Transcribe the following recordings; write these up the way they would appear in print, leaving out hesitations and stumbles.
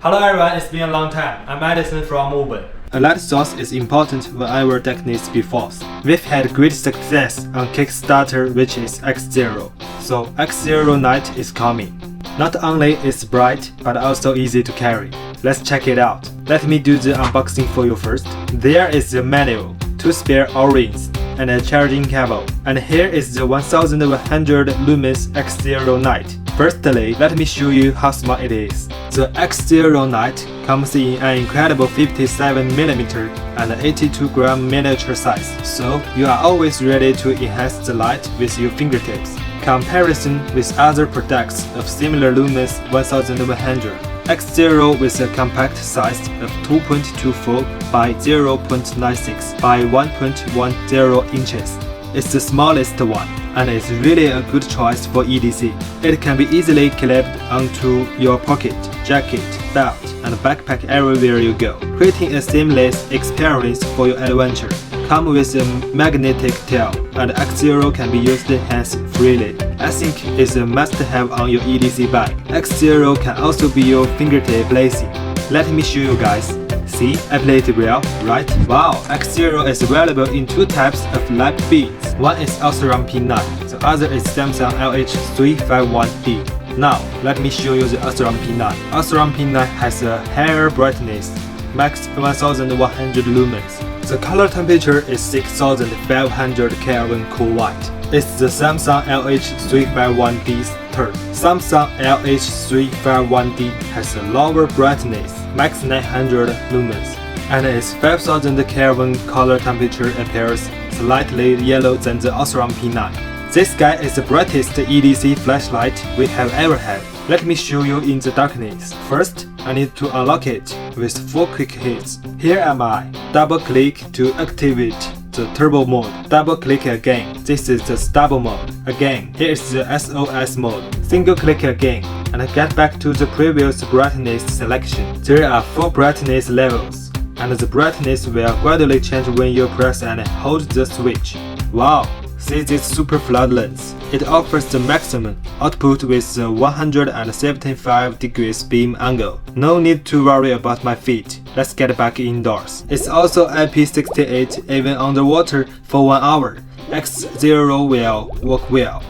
Hello everyone, it's been a long time. I'm Edison from Wuben. A light source is important whenever deck needs to be forced. We've had great success on Kickstarter, which is X0. So X0 Night is coming. Not only is bright, but also easy to carry. Let's check it out. Let me do the unboxing for you first. There is the manual, 2 spare O-rings, and a charging cable. And here is the 1100 lumens X0 Night. Firstly, let me show you how small it is. The X0 Night comes in an incredible 57mm and 82g miniature size, so you are always ready to enhance the light with your fingertips. Comparison with other products of similar lumens 1100. X0 with a compact size of 2.24 by 0.96 by 1.10 inches. It's the smallest one, and it's really a good choice for EDC. It can be easily clipped onto your pocket, jacket, belt, and backpack everywhere you go, creating a seamless experience for your adventure. Come with a magnetic tail, and X0 can be used hands-freely. I think it's a must-have on your EDC bag. X0 can also be your fingertip lacy. Let me show you guys. See, I played it well, right? Wow, X0 is available in 2 types of light beams. One is Osram P9, the other is Samsung LH351D. Now, let me show you the Osram P9. Osram P9 has a higher brightness, max 1100 lumens. The color temperature is 6500 Kelvin cool white. It's the Samsung LH351D's turn. Samsung LH351D has a lower brightness, max 900 lumens, and its 5000 Kelvin color temperature appears slightly yellow than the Osram P9. This guy is the brightest EDC flashlight we have ever had. Let me show you in the darkness. First, I need to unlock it with 4 quick hits. Here am I. Double click to activate the turbo mode. Double click again. This is the stable mode. Again, here is the SOS mode. Single click again, and get back to the previous brightness selection. There are 4 brightness levels, and the brightness will gradually change when you press and hold the switch. Wow! See this super flood lens. It offers the maximum output with the 175 degrees beam angle. No need to worry about my feet. Let's get back indoors. It's also IP68 even underwater for 1 hour. X0 will work well.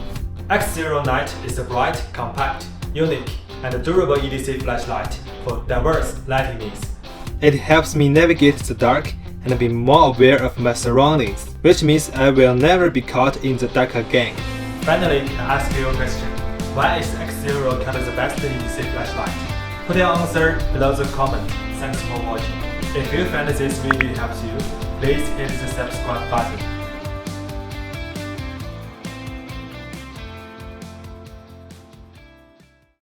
X0 Night is a bright, compact, unique, and durable EDC flashlight for diverse lighting needs. It helps me navigate the dark and be more aware of my surroundings, which means I will never be caught in the dark again. Finally, can I ask you a question? Why is X0 kind of the best EDC flashlight? Put your answer below the comment. Thanks for watching. If you find this video helps you, please hit the subscribe button.